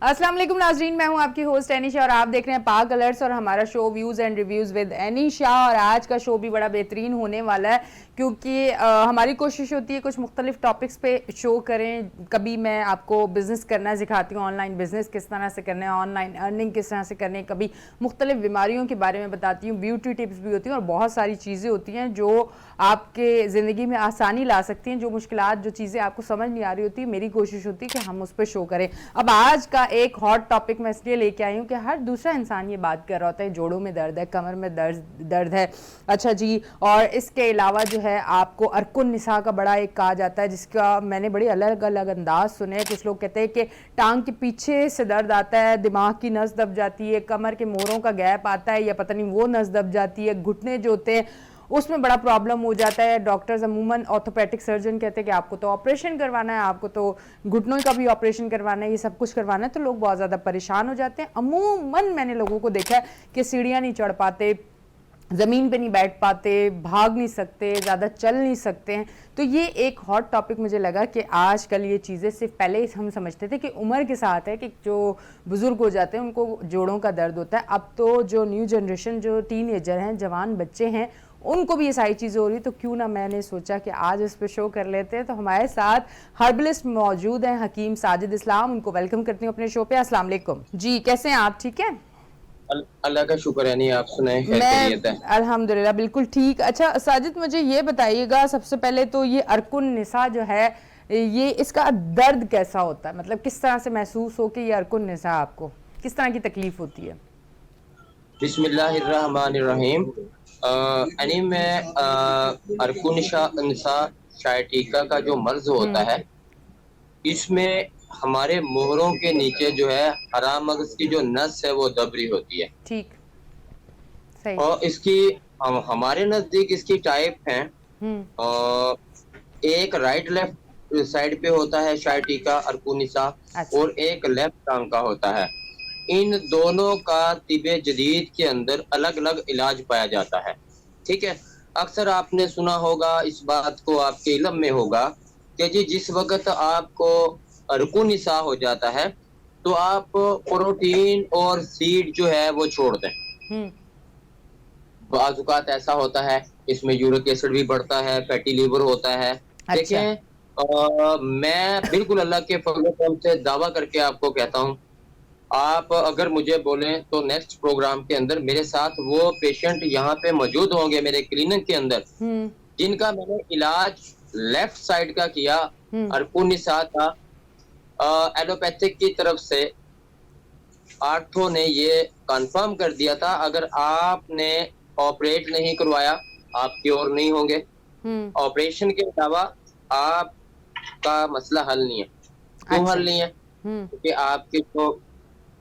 अस्सलाम वालेकुम नाजरीन, मैं हूं आपकी होस्ट एनिशा और आप देख रहे हैं पाक अलर्ट्स और हमारा show views and reviews with Anisha. और आज का शो भी बड़ा बेहतरीन होने वाला है क्योंकि हमारी कोशिश होती है कुछ मुख्तलिफ टॉपिक्स पे शो करें। कभी मैं आपको बिज़नेस करना सिखाती हूँ, ऑनलाइन बिज़नेस किस तरह से करना है, ऑनलाइन अर्निंग किस तरह से करनी है, कभी मुख्तलिफ बीमारियों के बारे में बताती हूँ, ब्यूटी टिप्स भी होती हैं और बहुत सारी चीज़ें होती हैं जो आपके ज़िंदगी में आसानी ला सकती हैं। जो मुश्किलात, जो चीज़ें आपको समझ नहीं आ रही होती, मेरी कोशिश होती है कि हम उस पर शो करें। अब आज का एक हॉट टॉपिक मैं इसलिए लेके आई हूँ कि हर दूसरा इंसान ये बात कर रहा होता है, जोड़ों में दर्द है, कमर में दर्द है। अच्छा जी, और इसके अलावा जो है आपको अरकुन निसा का बड़ा एक कहा जाता है, जिसका मैंने बड़े अलग अलग अंदाज सुने हैं। कुछ लोग कहते हैं कि टांग के पीछे से दर्द आता है, दिमाग की नस दब जाती है, कमर के मोरों का गैप आता है या पता नहीं वो नस दब जाती है, घुटने जो होते हैं उसमें बड़ा प्रॉब्लम हो जाता है। डॉक्टर्स अमूमन ऑर्थोपेडिक सर्जन कहते हैं कि आपको तो ऑपरेशन करवाना है, आपको तो घुटनों का भी ऑपरेशन करवाना है, ये सब कुछ करवाना है, तो लोग बहुत ज़्यादा परेशान हो जाते हैं। अमूमन मैंने लोगों को देखा है कि सीढ़ियाँ नहीं चढ़ पाते, ज़मीन पे नहीं बैठ पाते, भाग नहीं सकते, ज़्यादा चल नहीं सकते हैं। तो ये एक हॉट टॉपिक मुझे लगा कि आजकल ये चीज़ें सिर्फ पहले हम समझते थे कि उम्र के साथ है कि जो बुज़ुर्ग हो जाते हैं उनको जोड़ों का दर्द होता है। अब तो जो न्यू जनरेशन, जो टीनेजर हैं, जवान बच्चे हैं, उनको भी ये सारी चीज़ें हो रही, तो क्यों ना मैंने सोचा कि आज इस पे शो कर लेते हैं। तो हमारे साथ हर्बलिस्ट मौजूद हैं हकीम साजिद इस्लाम, उनको वेलकम करती हूँ अपने शो पे। अस्सलाम वालेकुम जी, कैसे हैं आप? ठीक है, अल्लाह का शुक्र है। नहीं, आप सुनाएं, खैरियत है? अल्हम्दुलिल्लाह बिल्कुल ठीक। अच्छा साजिद, मुझे ये बताइएगा सबसे पहले तो ये अरकुन निसा जो है, ये इसका दर्द कैसा होता है? मतलब किस तरह से महसूस हो कि ये अरकुन निसा आपको किस तरह की तकलीफ होती है? बिस्मिल्लाहिर्रहमानिर्रहीम। यानी मैं अरकुन निसा शायटिका का जो मर्ज होता है, इसमें हमारे मोहरों के नीचे जो है हराम मगज की जो नस है वो दब रही होती है। ठीक, सही। और इसकी हमारे नजदीक इसकी टाइप हैं। और एक राइट लेफ्ट साइड पे होता है शायटिका अरकुन निसा, अच्छा, और एक लेफ्ट टांग का होता है। इन दोनों का तिबे जदीद के अंदर अलग अलग इलाज पाया जाता है। ठीक है, अक्सर आपने सुना होगा, इस बात को आपके इल्म में होगा कि जी जिस वक्त आपको अरकुन निसा हो जाता है तो आप प्रोटीन और सीड जो है वो छोड़ दें। बाज़ औक़ात ऐसा होता है, इसमें यूरिक एसिड भी बढ़ता है, फैटी लीवर होता है। अच्छा, देखें, मैं बिल्कुल अल्लाह के फज़ल से दावा करके आपको कहता हूँ, आप अगर मुझे बोलें तो नेक्स्ट प्रोग्राम के अंदर मेरे साथ वो पेशेंट यहाँ पे मौजूद होंगे मेरे क्लिनिक के अंदर, जिनका मैंने इलाज लेफ्ट साइड का किया, अरकुन निसा था। एलोपैथिक की तरफ से आर्थो ने ये कंफर्म कर दिया था, अगर आपने ऑपरेट नहीं करवाया आप क्योर नहीं होंगे। ऑपरेशन के अलावा आपका मसला हल नहीं है। क्यों हल नहीं है? क्योंकि आपके जो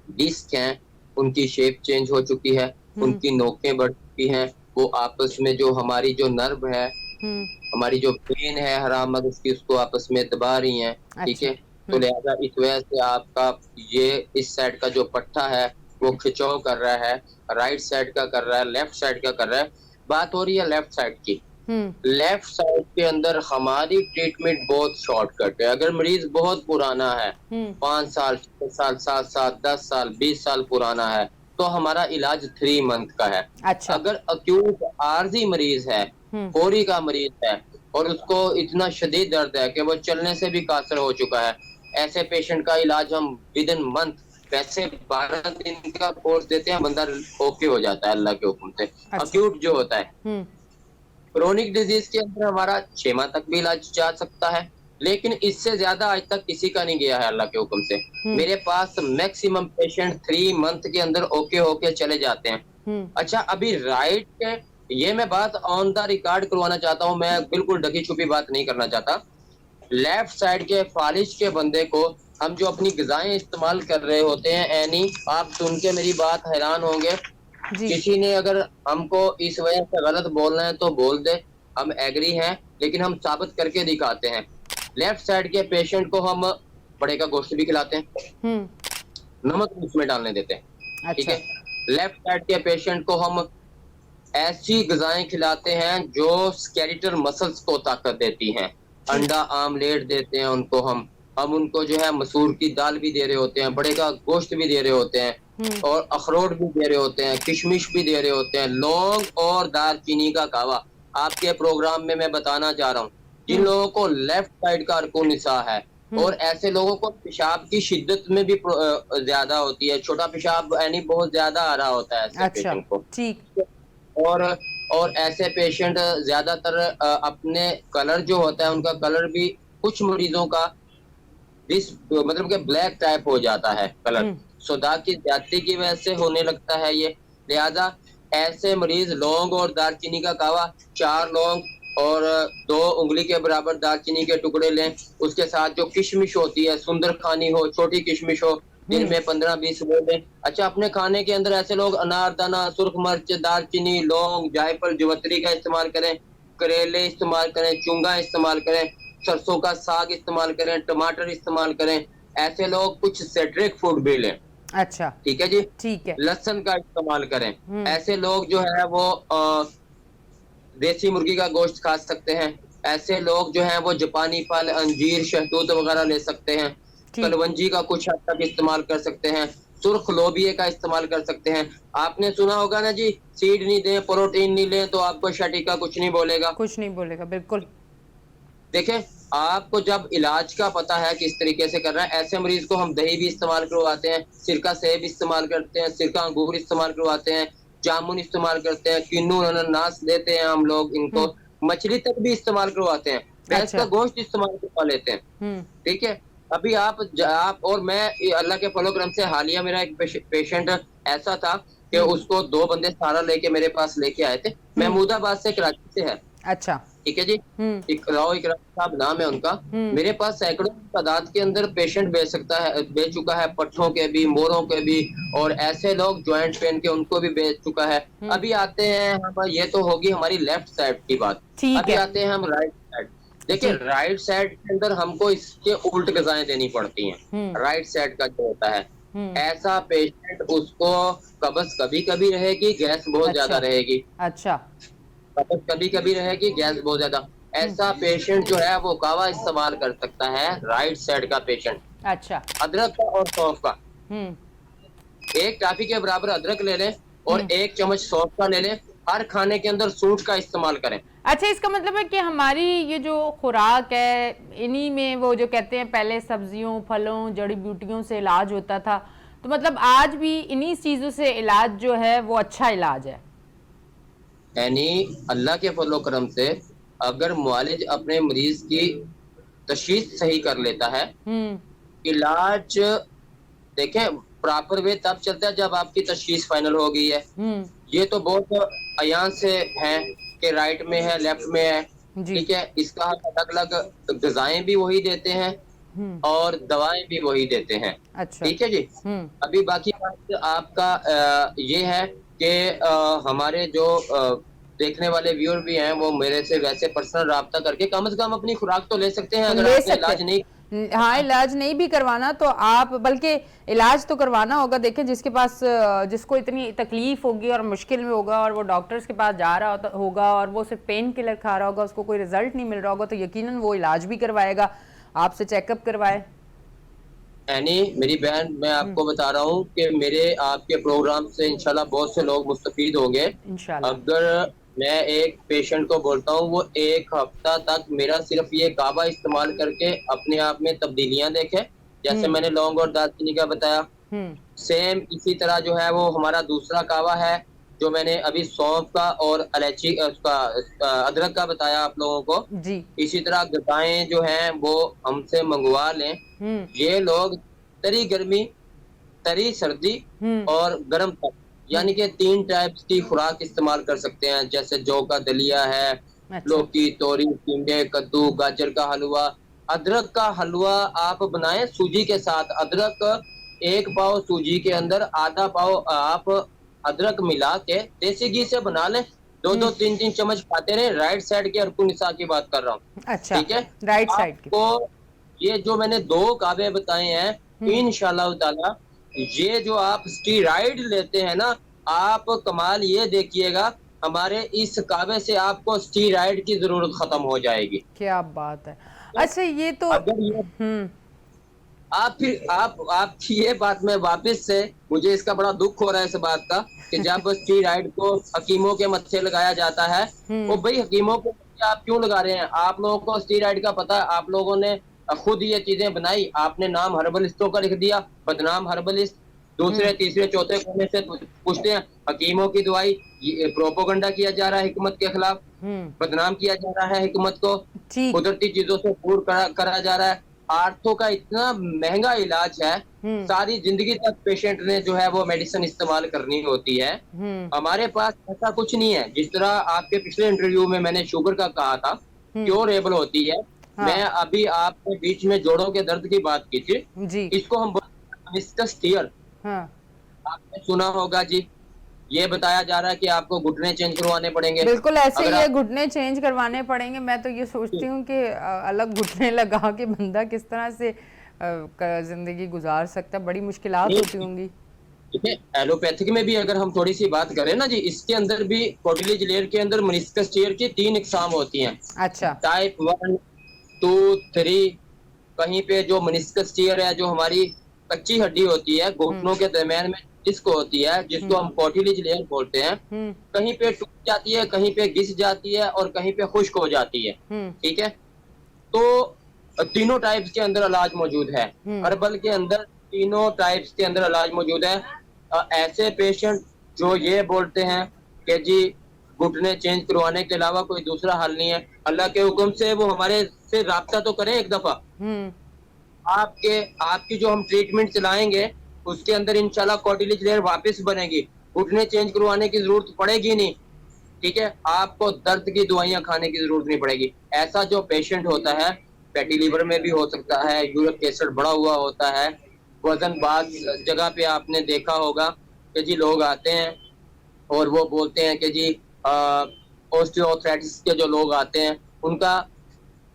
डिस्क हैं उनकी शेप चेंज हो चुकी है, उनकी नोकें बढ़ चुकी हैं, वो आपस में जो हमारी जो नर्व है, हमारी जो ब्रेन है हराम मगज की, उसको आपस में दबा रही हैं। ठीक अच्छा, है, तो लिहाजा इस वजह से आपका ये इस साइड का जो पट्टा है वो खिंचाव कर रहा है, राइट साइड का कर रहा है, लेफ्ट साइड का कर रहा है। बात हो रही है लेफ्ट साइड की। लेफ्ट साइड के अंदर हमारी ट्रीटमेंट बहुत शॉर्टकट है। अगर मरीज बहुत पुराना है, 5 साल, 6 साल, 7 साल, 10 साल, 20 साल पुराना है, तो हमारा इलाज 3 मंथ का है। अच्छा, अगर अक्यूट आर्जी मरीज है, कोरी का मरीज है और उसको इतना शदीद दर्द है कि वो चलने से भी कासर हो चुका है, ऐसे पेशेंट का इलाज हम विद इन मंथ, वैसे 12 दिन का कोर्स देते हैं, बंदा ओके हो जाता है अल्लाह के हुक्म से। अच्छा, अक्यूट जो होता है, क्रोनिक डिजीज के अंदर हमारा 6 माह तक भी इलाज जा सकता है, लेकिन इससे ज्यादा आज तक किसी का नहीं गया है अल्लाह के हुक्म से। मेरे पास मैक्सिमम पेशेंट 3 मंथ के अंदर ओके होके चले जाते हैं। अच्छा, अभी राइट के, ये मैं बात ऑन द रिकॉर्ड करवाना चाहता हूँ, मैं बिल्कुल ढकी छुपी बात नहीं करना चाहता। लेफ्ट साइड के फालिज के बंदे को हम जो अपनी ग़िज़ाएं इस्तेमाल कर रहे होते हैं, यानी आप सुन के मेरी बात हैरान होंगे, किसी ने अगर हमको इस वजह से गलत बोलना है तो बोल दे, हम एग्री हैं, लेकिन हम साबित करके दिखाते हैं। लेफ्ट साइड के पेशेंट को हम बड़े का गोश्त भी खिलाते हैं, नमक भी उसमें डालने देते हैं। ठीक है, लेफ्ट साइड के पेशेंट को हम ऐसी ग़िज़ाएं खिलाते हैं जो स्केलेटल मसल्स को ताकत देती हैं। अंडा आमलेट देते हैं उनको हम, ہم ان کو جو ہے مسور کی دال بھی دے رہے ہوتے ہیں, بڑے کا گوشت بھی دے رہے ہوتے ہیں, اور اخروٹ بھی دے رہے ہوتے ہیں, کشمش بھی دے رہے ہوتے ہیں, لونگ اور دار چینی کا کہوا. آپ کے پروگرام میں بتانا چاہ رہا ہوں, جن لوگوں کو لیفٹ سائڈ کا ارکن نسا ہے, اور ایسے لوگوں کو پیشاب کی شدت میں بھی زیادہ ہوتی ہے, چھوٹا پیشاب یعنی بہت زیادہ آ رہا ہوتا ہے ایسے اچھا پیشنٹ کو, ٹھیک. اور ایسے پیشنٹ زیادہ تر اپنے کلر جو ہوتا ہے ان کا کلر بھی کچھ مریضوں کا مطلب کہ بلیک ٹائپ ہو جاتا ہے کلر, سودا کی زیادتی کی وجہ سے ہونے لگتا ہے یہ. لہذا ایسے مریض لونگ اور دار چینی کا کہوا, 4 لونگ اور 2 انگلی کے برابر دار چینی کے ٹکڑے لیں, اس کے ساتھ جو کشمش ہوتی ہے, سندر خانی ہو, چھوٹی کشمش ہو, دن میں 15-20 وہ لیں. اچھا, اپنے کھانے کے اندر ایسے لوگ انار دانہ, سرخ مرچ, دار چینی, لونگ, جائفل, جوتری کا استعمال کریں, کریلے استعمال کریں, چونگا استعمال کریں, سرسوں کا ساگ استعمال کریں, ٹماٹر استعمال کریں. ایسے لوگ کچھ سیٹرک فوڈ بھی لیں. اچھا ٹھیک ہے جی, ٹھیک ہے. لہسن کا استعمال کریں. ایسے لوگ جو ہے وہ دیسی مرغی کا گوشت کھا سکتے ہیں. ایسے لوگ جو ہیں وہ جاپانی پھل, انجیر, شہتوت وغیرہ لے سکتے ہیں. ٹھیک. کلونجی کا کچھ حد تک استعمال کر سکتے ہیں. سرخ لوبیے کا استعمال کر سکتے ہیں. آپ نے سنا ہوگا نا جی, سیڈ نہیں دیں, پروٹین نہیں لیں تو آپ کو شٹیکا کچھ نہیں بولے گا. کچھ نہیں بولے گا, بالکل. دیکھیں, آپ کو جب علاج کا پتا ہے کس طریقے سے کرنا ہے, ایسے مریض کو ہم دہی بھی استعمال کرواتے ہیں, سرکہ سیب استعمال کرتے ہیں, سرکہ انگور استعمال کرواتے ہیں, جامن استعمال کرتے ہیں, کنو انناس دیتے ہیں ہم لوگ ان کو, مچھلی تک بھی استعمال کرواتے ہیں, بھینس اچھا. کا گوشت استعمال کروا لیتے ہیں. ٹھیک ہے, ابھی آپ اور میں اللہ کے فضل و کرم سے حالیہ میرا ایک پیشنٹ ایسا تھا کہ اس کو 2 بندے سہارا لے کے میرے پاس لے کے آئے تھے. محمود آباد سے, کراچی سے ہے. اچھا. ٹھیک ہے جی, اقرام صاحب نام ہے ان کا. میرے پاس سینکڑوں تعداد کے اندر پیشنٹ بیچ چکا ہے, پٹھوں کے بھی, موروں کے بھی, اور ایسے لوگ جوائنٹ پین کے ان کو بھی بیچ چکا ہے. ابھی آتے ہیں, یہ تو ہوگی ہماری لیفٹ سائڈ کی بات. ٹھیک ابھی ہے آتے ہیں ہم رائٹ سائڈ. دیکھیں, جی. رائٹ سائڈ کے اندر ہم کو اس کے الٹ غذائیں دینی پڑتی ہیں. رائٹ سائڈ کا جو ہوتا ہے, ایسا پیشنٹ, اس کو قبض کبھی کبھی رہے گی, گیس بہت زیادہ اچھا رہے گی. اچھا کبھی کبھی رہے گی, گیس بہت زیادہ. ایسا پیشنٹ جو ہے وہ کہوا استعمال کر سکتا ہے, رائٹ سائڈ کا پیشنٹ. اچھا. ادرک کا اور سونف کا, 1 ٹافی کے برابر ادرک لے لیں, اور 1 چمچ سونف کا لے لیں. ہر کھانے کے اندر سوٹ کا استعمال کریں. اچھا, اس کا مطلب ہے کہ ہماری یہ جو خوراک ہے, انہی میں وہ جو کہتے ہیں پہلے سبزیوں, پھلوں, جڑی بوٹیوں سے علاج ہوتا تھا, تو مطلب آج بھی انہی چیزوں سے علاج جو ہے وہ اچھا علاج ہے. یعنی اللہ کے فضل و کرم سے اگر معالج اپنے مریض کی تشخیص صحیح کر لیتا ہے, علاج دیکھیں پراپر وے تب چلتا ہے جب آپ کی تشخیص فائنل ہو گئی ہے. یہ تو بہت عیان سے ہے کہ رائٹ میں ہے, لیفٹ میں ہے. جی. ٹھیک ہے, اس کا الگ الگ غذائیں بھی وہی دیتے ہیں, اور دوائیں بھی وہی دیتے ہیں. اچھا. ٹھیک ہے جی. ابھی باقی بات آپ کا یہ ہے کہ ہمارے جو دیکھنے والے ویور بھی ہیں, وہ میرے سے ویسے پرسنل رابطہ کر کے کم از کم اپنی خوراک تو لے سکتے ہیں. اگر لے آپ نے سکتے علاج نہیں, ہاں, علاج نہیں بھی کروانا تو آپ, بلکہ علاج تو کروانا ہوگا. دیکھیں, جس کے پاس, جس کو اتنی تکلیف ہوگی اور مشکل میں ہوگا, اور وہ ڈاکٹرز کے پاس جا رہا ہوگا, اور وہ صرف پین کلر کھا رہا ہوگا, اس کو کوئی رزلٹ نہیں مل رہا ہوگا, تو یقیناً وہ علاج بھی کروائے گا. آپ سے چیک اپ کروائے. یعنی میری بہن, میں آپ کو بتا رہا ہوں کہ میرے آپ کے پروگرام سے انشاءاللہ بہت سے لوگ مستفید ہوں گے. انشاءاللہ. اگر میں ایک پیشنٹ کو بولتا ہوں, وہ 1 ہفتہ تک میرا صرف یہ کعبہ استعمال کر کے اپنے آپ میں تبدیلیاں دیکھے, جیسے میں نے لونگ اور دارچینی کا بتایا, سیم اسی طرح جو ہے وہ ہمارا دوسرا کعبہ ہے جو میں نے ابھی سونف کا اور الائچی, اس کا ادرک کا بتایا آپ لوگوں کو. جی. اسی طرح غذائیں جو ہیں وہ ہم سے منگوا لیں. یہ لوگ تری گرمی, تری سردی اور گرم تپ, یعنی کہ 3 ٹائپس کی خوراک استعمال کر سکتے ہیں. جیسے جو کا دلیا ہے, اچھا. لوکی, توری, ٹنڈے, کدو, گاجر کا حلوہ. ادرک کا حلوہ آپ بنائیں سوجی کے ساتھ. ادرک 1 پاؤ سوجی کے اندر آدھا پاؤ آپ ادرک ملا کے دیسی گھی سے بنا لیں, 2-2, 3-3 چمچ کھاتے رہیں. رائٹ سائڈ کے ارکن نساء کی بات کر رہا ہوں. اچھا, ٹھیک ہے, رائٹ آپ سائڈ کی. کو یہ جو میں نے 2 کعبے بتائے ہیں, انشاءاللہ تعالی یہ جو آپ اسٹیرائڈ لیتے ہیں نا, آپ کمال یہ دیکھیے گا, ہمارے اس کعبے سے آپ کو اسٹیرائڈ کی ضرورت ختم ہو جائے گی. کیا بات ہے. اچھا, یہ تو اگر یہ आप की ये बात में वापस से मुझे इसका बड़ा दुख हो रहा है इस बात का कि जब स्टीरॉइड को हकीमों के मत्थे लगाया जाता है, वो भाई हकीमों को मत्थे आप क्यों लगा रहे हैं? आप लोगों को स्टीरॉइड का पता है, आप लोगों ने खुद ये चीजें बनाई, आपने नाम हर्बलिस्टों का लिख दिया, बदनाम हर्बलिस्ट। दूसरे तीसरे चौथे कोने से पूछते हैं हकीमों की दवाई, प्रोपोगंडा किया जा रहा है हिकमत के खिलाफ, बदनाम किया जा रहा है हिकमत को, ठीक। कुदरती चीजों से दूर करा जा रहा है। आर्थो का इतना महंगा इलाज है, सारी जिंदगी तक पेशेंट ने जो है वो मेडिसिन इस्तेमाल करनी होती है। हमारे पास ऐसा कुछ नहीं है। जिस तरह आपके पिछले इंटरव्यू में मैंने शुगर का कहा था, क्योरेबल होती है। हाँ। मैं अभी आपके बीच में जोड़ों के दर्द की बात की थी जी। इसको हम मेनिस्कस टियर, हाँ। आपने सुना होगा जी। ये बताया जा रहा है कि आपको घुटने चेंज करवाने पड़ेंगे। बिल्कुल ऐसे ही अगर है, आप घुटने चेंज करवाने पड़ेंगे। मैं तो ये सोचती हूँ कि अलग घुटने लगा के बंदा किस तरह से जिंदगी गुजार सकता है, बड़ी मुश्किलात होती होंगी। ठीक है, एलोपैथिक में भी अगर हम थोड़ी सी बात करें ना जी, इसके अंदर भी कोटिलेज लेयर के अंदर मेनिस्कस टियर की 3 इकसाम होती हैं। अच्छा। टाइप 1, 2, 3। कहीं पे जो मेनिस्कस टियर है, जो हमारी कच्ची हड्डी होती है घुटनों के दरमियान में डिस्क होती है, जिसको हम कोटिलेज लेयर बोलते हैं, कहीं पे टूट जाती है, कहीं पे घिस जाती है और कहीं पे खुश्क हो जाती है। ठीक है, तो तीनों टाइप्स के अंदर इलाज मौजूद है। हर्बल के अंदर तीनों टाइप्स के अंदर इलाज मौजूद है। ऐसे पेशेंट जो ये बोलते हैं कि जी घुटने चेंज करवाने के अलावा कोई दूसरा हल नहीं है, अल्लाह के हुक्म से वो हमारे से राब्ता तो करें एक दफा। आपकी जो हम ट्रीटमेंट चलाएंगे उसके अंदर इंशाल्लाह कोटिलेज लेयर वापस बनेगी, घुटने चेंज करवाने की जरूरत पड़ेगी नहीं। ठीक है, आपको दर्द की दवाइयां खाने की जरूरत नहीं पड़ेगी। ऐसा जो पेशेंट होता है, फैटी लीवर में भी हो सकता है, यूरिक एसिड बढ़ा हुआ होता है, वजन बात जगह पे आपने देखा होगा कि जी लोग आते हैं और वो बोलते हैं कि जी ऑस्टियोआर्थराइटिस के जो लोग आते हैं उनका,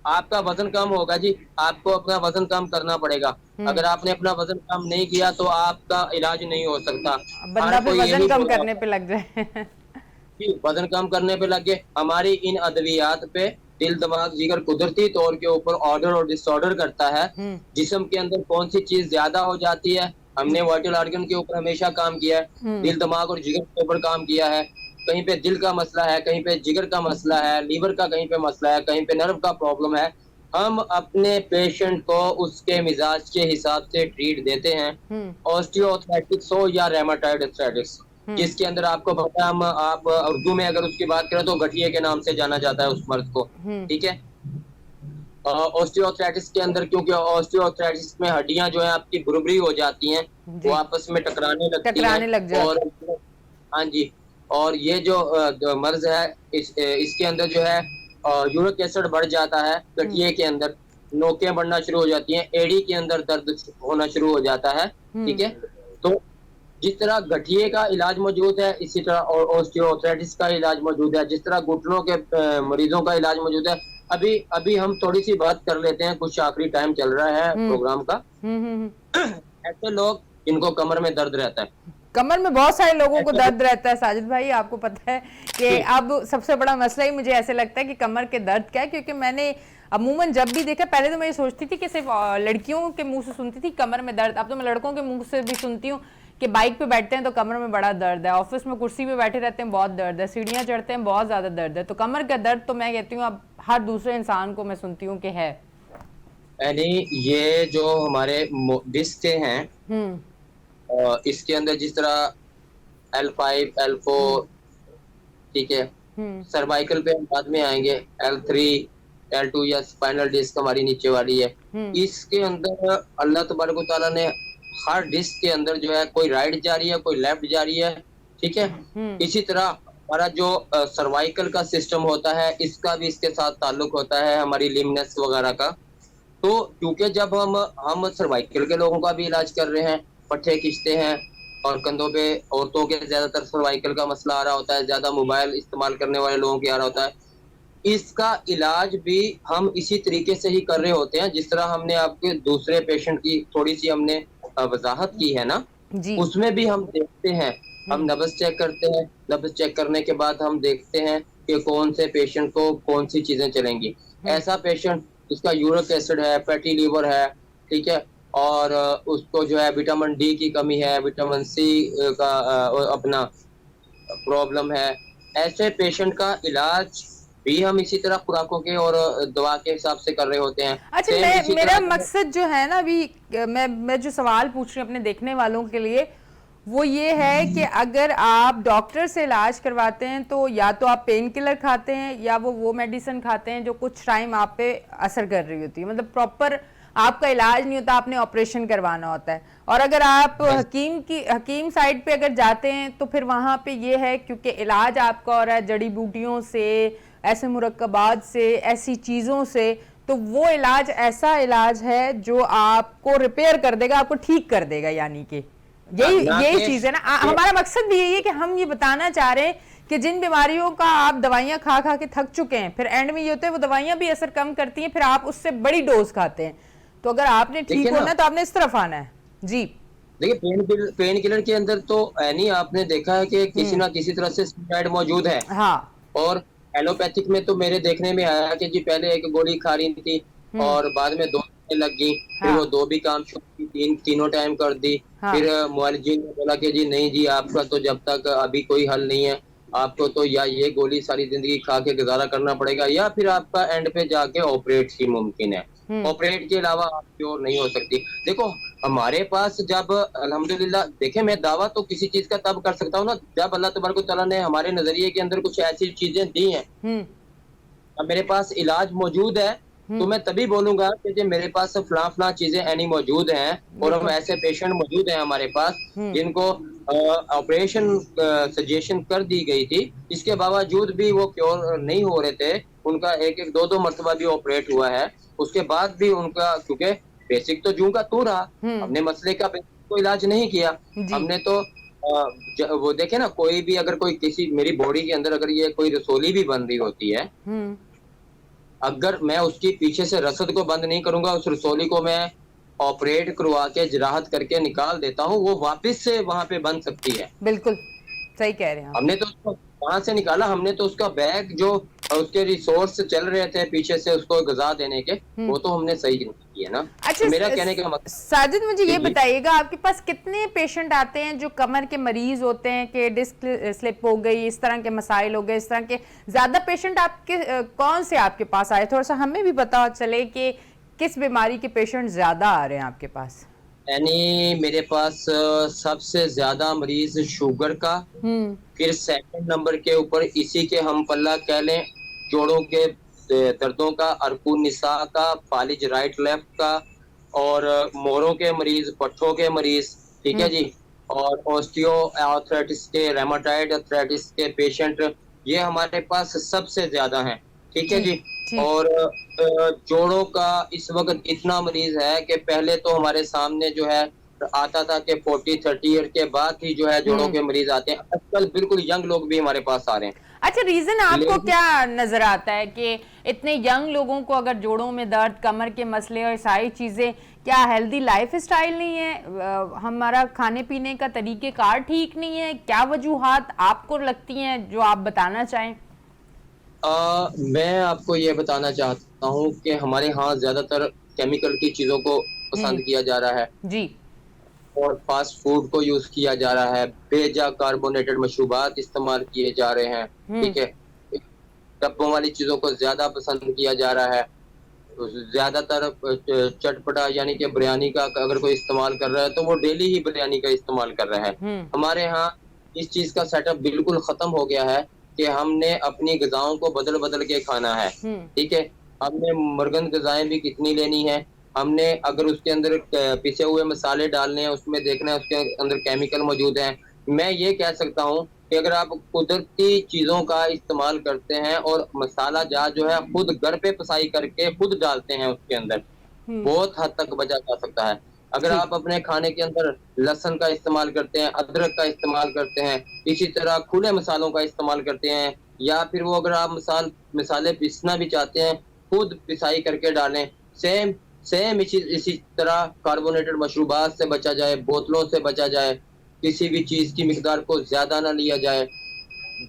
आपका वजन कम होगा जी, आपको अपना वजन कम करना पड़ेगा। अगर आपने अपना वजन कम नहीं किया तो आपका इलाज नहीं हो सकता। बंदा पे वजन कम करने पे लग जाए। वजन कम करने पे लग गए। हमारी इन अद्वियात पे दिल दिमाग जिगर कुदरती तौर के ऊपर ऑर्डर और डिसऑर्डर करता है। जिस्म के अंदर कौन सी चीज ज्यादा हो जाती है, हमने वाइटल ऑर्गन के ऊपर हमेशा काम किया है, दिल दिमाग और जिगर के ऊपर काम किया है। कहीं पे दिल का मसला है, कहीं पे जिगर का मसला है, लीवर का कहीं पे मसला है, कहीं पे नर्व का प्रॉब्लम है। हम अपने पेशेंट को उसके मिजाज के हिसाब से ट्रीट देते हैं। ऑस्टियोआर्थराइटिस हो या रेमाटॉइड आर्थराइटिस, जिसके अंदर आपको पता है, आप उर्दू में अगर उसकी बात करें तो गठिए के नाम से जाना जाता है उस मर्द को। ठीक है, ऑस्टियोआर्थराइटिस के अंदर क्योंकि ऑस्टियोआर्थराइटिस में हड्डियां जो है आपकी बुरबरी हो जाती हैं, वो आपस में टकराने लगती हैं। और हाँ जी, और ये जो मर्ज है इसके अंदर जो है यूरिक एसिड बढ़ जाता है, गठिए के अंदर नोकें बढ़ना शुरू हो जाती हैं, एड़ी के अंदर दर्द होना शुरू हो जाता है। ठीक है, तो जिस तरह गठिए का इलाज मौजूद है, इसी तरह ऑस्टियोआर्थराइटिस का इलाज मौजूद है, जिस तरह घुटनों के मरीजों का इलाज मौजूद है। अभी हम थोड़ी सी बात कर लेते हैं, कुछ आखिरी टाइम चल रहा है प्रोग्राम का। ऐसे लोग जिनको कमर में दर्द रहता है, कमर में बहुत सारे लोगों को दर्द रहता है साजिद भाई, आपको पता है कि अब सबसे बड़ा मसला ही मुझे ऐसे लगता है कि कमर के दर्द क्या है। क्योंकि मैंने अमूमन जब भी देखा, पहले तो मैं ये सोचती थी कि सिर्फ लड़कियों के मुंह से सुनती थी कमर में दर्द, अब तो मैं लड़कों के मुंह से भी सुनती हूँ कि बाइक पे बैठते हैं तो कमर में बड़ा दर्द है, ऑफिस में कुर्सी पे बैठे रहते हैं बहुत दर्द है, सीढ़ियाँ चढ़ते हैं बहुत ज्यादा दर्द है। तो कमर का दर्द तो मैं कहती हूँ अब हर दूसरे इंसान को मैं सुनती हूँ कि है। यानी ये जो हमारे डिस्क हैं, इसके अंदर जिस तरह L5, L4, ठीक है, सर्वाइकल पे हम बाद में आएंगे, L3, L2 या स्पाइनल डिस्क हमारी नीचे वाली है। इसके अंदर अल्लाह तबारक व तआला ने हर डिस्क के अंदर जो है कोई राइट जा रही है, कोई लेफ्ट जा रही है। ठीक है, इसी तरह हमारा जो सर्वाइकल का सिस्टम होता है, इसका भी इसके साथ ताल्लुक होता है, हमारी लिम्बनेस वगैरह का। तो क्योंकि जब हम सर्वाइकल के लोगों का भी इलाज कर रहे हैं, पट्टे खींचते हैं और कंधों पे औरतों के ज्यादातर सर्वाइकल का मसला आ रहा होता है, ज्यादा मोबाइल इस्तेमाल करने वाले लोगों के आ रहा होता है, इसका इलाज भी हम इसी तरीके से ही कर रहे होते हैं जिस तरह हमने आपके दूसरे पेशेंट की थोड़ी सी हमने वजाहत की है ना जी। उसमें भी हम देखते हैं, हम नब्ज चेक करते हैं, नब्ज चेक करने के बाद हम देखते हैं कि कौन से पेशेंट को कौन सी चीजें चलेंगी। ऐसा पेशेंट जिसका यूरिक एसिड है, फैटी लीवर है, ठीक है, اور اس کو جو ہے وٹامن ڈی کی کمی ہے, وٹامن سی کا اپنا پرابلم ہے, ایسے پیشنٹ کا علاج بھی ہم اسی طرح خوراکوں کے اور دوا کے حساب سے کر رہے ہوتے ہیں. اچھا سیم اسی میرا طرح مقصد جو ہے نا ابھی میں جو سوال پوچھ رہی ہوں اپنے دیکھنے والوں کے لیے وہ یہ ہے کہ اگر آپ ڈاکٹر سے علاج کرواتے ہیں تو یا تو آپ پین کلر کھاتے ہیں یا وہ میڈیسن کھاتے ہیں جو کچھ ٹائم آپ پہ اثر کر رہی ہوتی ہے, مطلب پراپر آپ کا علاج نہیں ہوتا, آپ نے آپریشن کروانا ہوتا ہے. اور اگر آپ حکیم سائڈ پہ اگر جاتے ہیں تو پھر وہاں پہ یہ ہے کیونکہ علاج آپ کا ہو رہا ہے جڑی بوٹیوں سے, ایسے مرکبات سے, ایسی چیزوں سے, تو وہ علاج ایسا علاج ہے جو آپ کو ریپیئر کر دے گا, آپ کو ٹھیک کر دے گا. یعنی کہ یہی چیز ہے نا, ہمارا مقصد بھی یہی ہے کہ ہم یہ بتانا چاہ رہے ہیں کہ جن بیماریوں کا آپ دوائیاں کھا کے تھک چکے ہیں, پھر اینڈ میں یہ ہوتا ہے وہ دوائیاں بھی اثر کم کرتی ہیں, پھر آپ اس سے بڑی ڈوز کھاتے ہیں. تو اگر آپ نے ٹھیک ہونا ہے تو آپ نے اس طرف آنا ہے. جی دیکھیے پین کلر کے اندر تو نہیں, آپ نے دیکھا ہے کہ کسی نہ کسی طرح سے اسٹیرائڈ موجود ہے. ہاں اور ایلوپیتھک میں تو میرے دیکھنے میں آیا کہ جی پہلے ایک گولی کھا رہی تھی اور بعد میں 2 لگ گئی, پھر وہ 2 بھی کام چھوڑ تینوں ٹائم کر دی. پھر معالج جی نے بولا کہ جی نہیں جی آپ کا تو جب تک ابھی کوئی حل نہیں ہے, آپ کو تو یا یہ گولی ساری زندگی کھا کے گزارا کرنا پڑے گا یا پھر آپ کا اینڈ پہ جا کے آپریٹ ہی ممکن ہے. آپریٹ کے علاوہ آپ کی اور نہیں ہو سکتی. دیکھو ہمارے پاس جب الحمدللہ, دیکھیں میں دعویٰ تو کسی چیز کا تب کر سکتا ہوں نا جب اللہ تبارک و تعالیٰ نے ہمارے نظریے کے اندر کچھ ایسی چیزیں دی ہیں, اب میرے پاس علاج موجود ہے تو میں تبھی بولوں گا کہ جی میرے پاس فلاں چیزیں اینی موجود ہیں اور ہم ایسے پیشنٹ موجود ہیں ہمارے پاس جن کو آپریشن سجیشن کر دی گئی تھی, اس کے باوجود بھی وہ کیور نہیں ہو رہے تھے. ان کا 1-2 مرتبہ بھی آپریٹ ہوا ہے, اس کے بعد بھی ان کا کیونکہ بیسک تو جوں کا تو رہا, ہم نے مسئلے کا کو علاج نہیں کیا. ہم نے تو وہ دیکھے نا, کوئی بھی اگر کوئی کسی میری باڈی کے اندر اگر یہ کوئی رسولی بھی بن رہی ہوتی ہے, اگر میں اس کی پیچھے سے رسد کو بند نہیں کروں گا, اس رسولی کو میں آپریٹ کروا کے جراحت کر کے نکال دیتا ہوں, وہ واپس سے وہاں پہ بن سکتی ہے. بالکل صحیح کہہ رہے ہیں ہم آپ. نے تو اس کو وہاں سے نکالا, ہم نے تو اس کا بیگ جو اس کے ریسورس چل رہے تھے پیچھے سے اس کو غذا دینے کے, وہ تو ہم نے صحیح کیا نا. اچھا میرا کہنے کا مطلب ساجد مجھے یہ جی بتائیے گا آپ کے پاس کتنے پیشنٹ آتے ہیں جو کمر کے مریض ہوتے ہیں کہ ڈسک سلپ ہو گئی, اس طرح کے مسائل ہو گئے, اس طرح کے زیادہ پیشنٹ آپ کے کون سے آپ کے پاس آئے, تھوڑا سا ہمیں بھی پتا چلے کہ کس بیماری کے پیشنٹ زیادہ آ رہے ہیں آپ کے پاس. یعنی میرے پاس سب سے زیادہ مریض شوگر کا, پھر سیکنڈ نمبر کے اوپر اسی کے ہم پلہ کہہ لیں جوڑوں کے دردوں کا, ارکون نساء کا, فالج رائٹ لیفٹ کا, اور موروں کے مریض, پٹھوں کے مریض, ٹھیک ہے جی, اور اوسٹیو آرتھرائٹس کے, ریماٹائڈ آرتھرائٹس کے پیشنٹ, یہ ہمارے پاس سب سے زیادہ ہیں. ٹھیک ہے جی. اور جوڑوں کا اس وقت اتنا مریض ہے کہ پہلے تو ہمارے سامنے جو ہے آتا تھا کہ 40-30 ایئر کے بعد ہی جو ہے جوڑوں کے مریض آتے ہیں. آج کل بالکل ینگ لوگ بھی ہمارے پاس آ رہے ہیں. اچھا ریزن آپ کو کیا نظر آتا ہے کہ اتنے ینگ لوگوں کو اگر جوڑوں میں درد, کمر کے مسئلے اور ساری چیزیں, کیا ہیلدی لائف اسٹائل نہیں ہے, ہمارا کھانے پینے کا طریقہ کار ٹھیک نہیں ہے, کیا وجوہات آپ کو لگتی ہیں جو آپ بتانا چاہیں؟ میں آپ کو یہ بتانا چاہتا ہوں کہ ہمارے ہاں زیادہ تر کیمیکل کی چیزوں کو پسند کیا جا رہا ہے جی, اور فاسٹ فوڈ کو یوز کیا جا رہا ہے, بے جا کاربونیٹڈ مشروبات استعمال کیے جا رہے ہیں. ٹھیک ہے, ڈبوں والی چیزوں کو زیادہ پسند کیا جا رہا ہے. زیادہ تر چٹپٹا یعنی کہ بریانی کا اگر کوئی استعمال کر رہا ہے تو وہ ڈیلی ہی بریانی کا استعمال کر رہا ہے. ہمارے ہاں اس چیز کا سیٹ اپ بالکل ختم ہو گیا ہے کہ ہم نے اپنی غذاؤں کو بدل کے کھانا ہے. ٹھیک ہے, ہم نے مرغن غذائیں بھی کتنی لینی ہے, ہم نے اگر اس کے اندر پسے ہوئے مسالے ڈالنے ہیں, اس میں دیکھنا ہے اس کے اندر کیمیکل موجود ہیں. میں یہ کہہ سکتا ہوں کہ اگر آپ قدرتی چیزوں کا استعمال کرتے ہیں اور مسالہ جات جو ہے خود گھر پہ پسائی کر کے خود ڈالتے ہیں اس کے اندر, بہت حد تک بچا جا سکتا ہے. اگر آپ اپنے کھانے کے اندر لہسن کا استعمال کرتے ہیں, ادرک کا استعمال کرتے ہیں, اسی طرح کھلے مسالوں کا استعمال کرتے ہیں, یا پھر وہ اگر آپ مسالے پیسنا بھی چاہتے ہیں خود پسائی کر کے ڈالیں. سیم اسی طرح کاربونیٹڈ مشروبات سے بچا جائے, بوتلوں سے بچا جائے, کسی بھی چیز کی مقدار کو زیادہ نہ لیا جائے,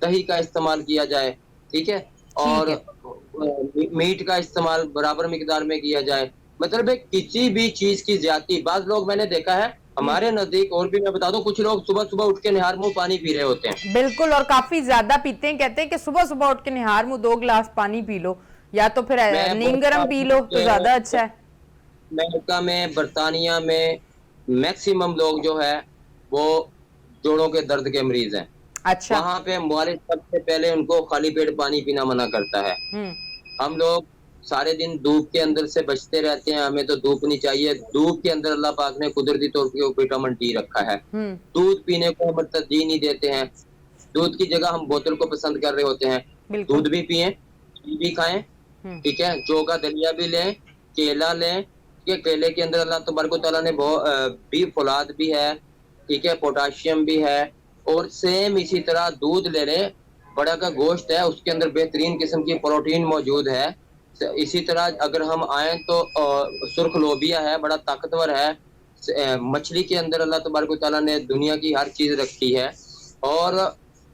دہی کا استعمال کیا جائے. ٹھیک ہے, اور میٹ کا استعمال برابر مقدار میں کیا جائے. मतलब है किसी भी चीज की ज्यादती, बाज लोग मैंने देखा है हमारे नजदीक, और भी मैं बता दूं, कुछ लोग सुबह सुबह उठ के निहार मुंह पानी पी रहे होते हैं। बिल्कुल, और काफी ज्यादा पीते हैं, कहते हैं कि सुबह सुबह उठ के निहार मुंह 2 गिलास पानी पी लो, या तो फिर मैं नीम बोलता गर्म पी लो तो ज्यादा हूं अच्छा है। अमेरिका में, बर्तानिया में मैक्सिमम लोग जो है वो जोड़ों के दर्द के मरीज हैं। अच्छा। वहां पे मालिश सबसे पहले उनको खाली पेट पानी पीना मना करता है। हम्म। हम लोग सारे दिन धूप के अंदर से बचते रहते हैं, हमें तो धूप नहीं चाहिए। धूप के अंदर अल्लाह पाक ने कुदरती तौर पे विटामिन डी रखा है। हम्म। दूध पीने को हम तरजीह नहीं देते हैं, दूध की जगह हम बोतल को पसंद कर रहे होते हैं। बिल्कुल। दूध भी पिए, घी भी खाएं, हम्म। ठीक है, जौ का दलिया भी लें, केला लें, ठीक है, केले के अंदर अल्लाह तबारक व तआला ने बी फौलाद भी है, ठीक है, पोटाशियम भी है। और सेम इसी तरह दूध ले लें, बड़ा का गोश्त है उसके अंदर बेहतरीन किस्म की प्रोटीन मौजूद है। इसी तरह अगर हम आए तो सुर्ख लोबिया है, बड़ा ताकतवर है। मछली के अंदर अल्लाह तबारक व तआला ने दुनिया की हर चीज रखी है। और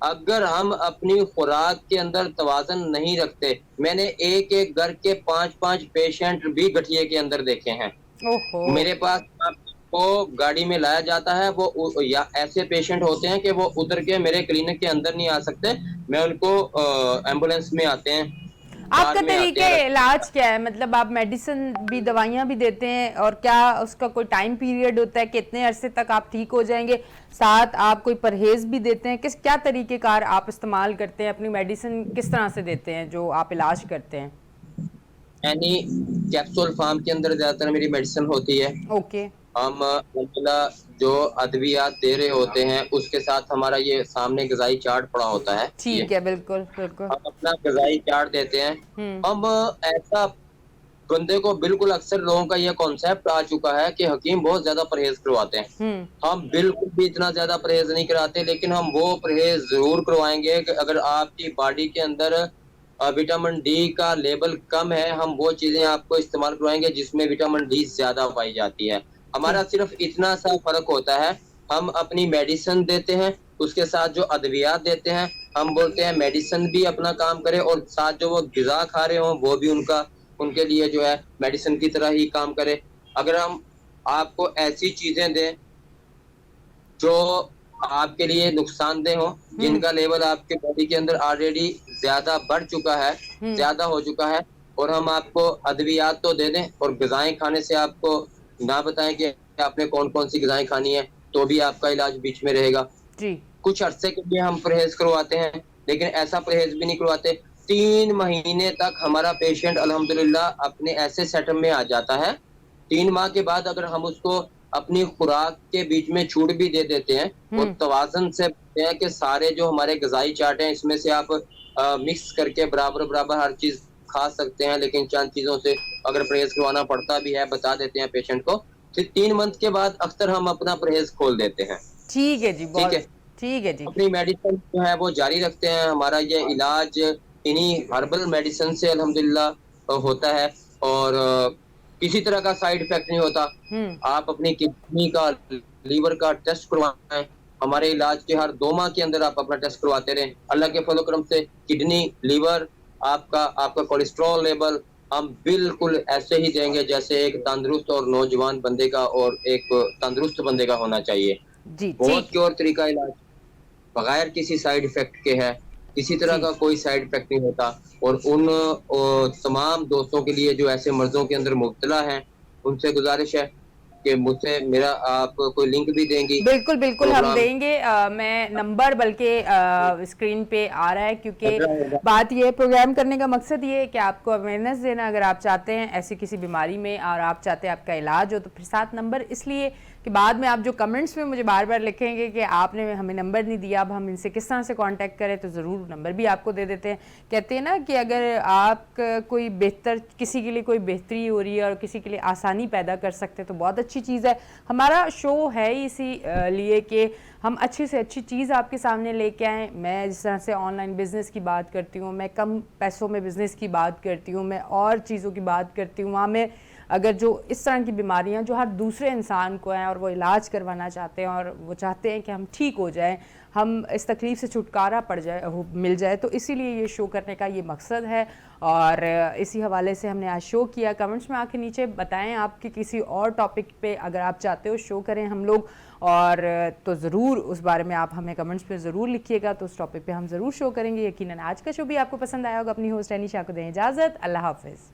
अगर हम अपनी खुराक के अंदर तवाज़न नहीं रखते, मैंने एक एक घर के 5-5 पेशेंट भी गठिए के अंदर देखे हैं। ओहो। मेरे पास आपको गाड़ी में लाया जाता है, वो या ऐसे पेशेंट होते हैं कि वो उतर के मेरे क्लिनिक के अंदर नहीं आ सकते, मैं उनको एम्बुलेंस में आते हैं, कार आपका में आते तरीके हैं। इलाज क्या है, मतलब आप मेडिसिन भी, दवाइयाँ भी देते हैं, और क्या उसका कोई टाइम पीरियड होता है, कितने अरसे तक आप ठीक हो जाएंगे, साथ आप कोई परहेज भी देते हैं, क्या तरीक़ेकार आप इस्तेमाल करते हैं, अपनी मेडिसिन किस तरह से देते हैं जो आप इलाज करते हैं? यानी कैप्सूल फार्म के अंदर ज्यादातर मेरी मेडिसिन होती है। ओके। हम अल्हम्दुलिल्लाह जो अद्वियात दे रहे होते हैं उसके साथ हमारा ये सामने गजाई चार्ट पड़ा होता है, ये ठीक है, बिल्कुल बिल्कुल। हम अपना गजाई चार्ट देते हैं। हम्म। हम ऐसा बंदे को, बिल्कुल अक्सर लोगों का ये कॉन्सेप्ट आ चुका है कि हकीम बहुत ज्यादा परहेज करवाते हैं। हम्म। हम बिल्कुल भी इतना ज्यादा परहेज नहीं कराते, लेकिन हम वो परहेज जरूर करवाएंगे कि अगर आपकी बॉडी के अंदर विटामिन डी का लेवल कम है, हम वो चीजें आपको इस्तेमाल करवाएंगे जिसमें विटामिन डी ज्यादा पाई जाती है। हमारा ठीक। सिर्फ इतना सा फर्क होता है, हम अपनी मेडिसिन देते हैं, उसके साथ जो अद्वियात देते हैं, हम बोलते हैं मेडिसिन भी अपना काम करे और साथ जो वो गिजा खा रहे हो वो भी उनके लिए जो है मेडिसिन की तरह ही काम करे। अगर हम आपको ऐसी चीजें दें जो आपके लिए नुकसानदेह हो, जिनका लेवल आपके बॉडी के अंदर ऑलरेडी ज्यादा बढ़ चुका है, ज्यादा हो चुका है, और हम आपको अद्वियात तो दे दें और ग़िज़ाएं खाने से आपको ना बताएं कि आपने कौन कौन सी ग़िज़ाएं खानी है, तो भी आपका इलाज बीच में रहेगा। जी। कुछ अरसे के लिए हम परहेज करवाते हैं, लेकिन ऐसा परहेज भी नहीं करवाते। 3 महीने तक हमारा पेशेंट अल्हम्दुलिल्लाह अपने ऐसे सेटअप में आ जाता है। 3 माह के बाद अगर हम उसको अपनी खुराक के बीच में छूट भी दे देते हैं और तवाज़न से है कि सारे जो हमारे ग़िज़ाई चार्ट हैं इसमें से आप मिक्स करके बराबर बराबर हर चीज खा सकते हैं, लेकिन चंद चीजों से अगर परहेज करवाना पड़ता भी है बता देते हैं पेशेंट को, फिर 3 मंथ के बाद अक्सर हम अपना परहेज खोल देते हैं। ठीक है जी, ठीक बहुत है, ठीक है जी। अपनी मेडिसिन जो है वो जारी रखते हैं। हमारा ये इलाज इन्हीं हर्बल मेडिसिन से अल्हम्दुलिल्लाह होता है, और किसी तरह का साइड इफेक्ट नहीं होता। आप अपनी किडनी का, लीवर का टेस्ट करवाएं, हमारे इलाज के हर 2 माह के अंदर आप अपना टेस्ट करवाते रहें। अल्लाह के फजल करम से किडनी, लीवर, आपका कोलेस्ट्रॉल लेवल हम बिल्कुल ऐसे ही देंगे जैसे एक तंदुरुस्त और नौजवान बंदे का और एक तंदुरुस्त बंदे का होना चाहिए। जी। बहुत ठीक। प्योर तरीका इलाज, बगैर किसी साइड इफेक्ट के है, किसी तरह जी। का कोई साइड इफेक्ट नहीं होता। और उन तमाम दोस्तों के लिए जो ऐसे मर्जों के अंदर मुब्तला हैं, उनसे गुजारिश है कि मुझसे मेरा आप कोई लिंक भी देंगी बिल्कुल बिल्कुल, हम प्रोग्राम देंगे। मैं नंबर बल्कि स्क्रीन पे आ रहा है, क्योंकि होगा। बात ये, प्रोग्राम करने का मकसद ये है कि आपको अवेयरनेस देना। अगर आप चाहते हैं ऐसी किसी बीमारी में और आप चाहते हैं आपका इलाज हो, तो फिर साथ नंबर, इसलिए कि बाद में आप जो कमेंट्स में मुझे बार बार लिखेंगे कि आपने हमें नंबर नहीं दिया, अब हम इनसे किस तरह से कांटेक्ट करें, तो ज़रूर नंबर भी आपको दे देते हैं। कहते हैं ना कि अगर आप कोई बेहतर, किसी के लिए कोई बेहतरी हो रही है और किसी के लिए आसानी पैदा कर सकते हैं तो बहुत अच्छी चीज़ है। हमारा शो है इसी लिए कि हम अच्छी से अच्छी चीज़ आपके सामने लेके आएँ। मैं जिस तरह से ऑनलाइन बिज़नेस की बात करती हूँ, मैं कम पैसों में बिज़नेस की बात करती हूँ, मैं और चीज़ों की बात करती हूँ, वहाँ मैं اگر جو اس طرح کی بیماریاں جو ہر دوسرے انسان کو ہیں اور وہ علاج کروانا چاہتے ہیں اور وہ چاہتے ہیں کہ ہم ٹھیک ہو جائیں, ہم اس تکلیف سے چھٹکارا مل جائے, تو اسی لیے یہ شو کرنے کا یہ مقصد ہے. اور اسی حوالے سے ہم نے آج شو کیا. کمنٹس میں آ کے نیچے بتائیں آپ کی کسی اور ٹاپک پہ اگر آپ چاہتے ہو شو کریں ہم لوگ, اور تو ضرور اس بارے میں آپ ہمیں کمنٹس پہ ضرور لکھیے گا, تو اس ٹاپک پہ ہم ضرور شو کریں گے. یقیناً آج کا شو بھی آپ کو پسند آیا ہوگا. اپنی ہوسٹ انیشا کو دیں اجازت. اللہ حافظ.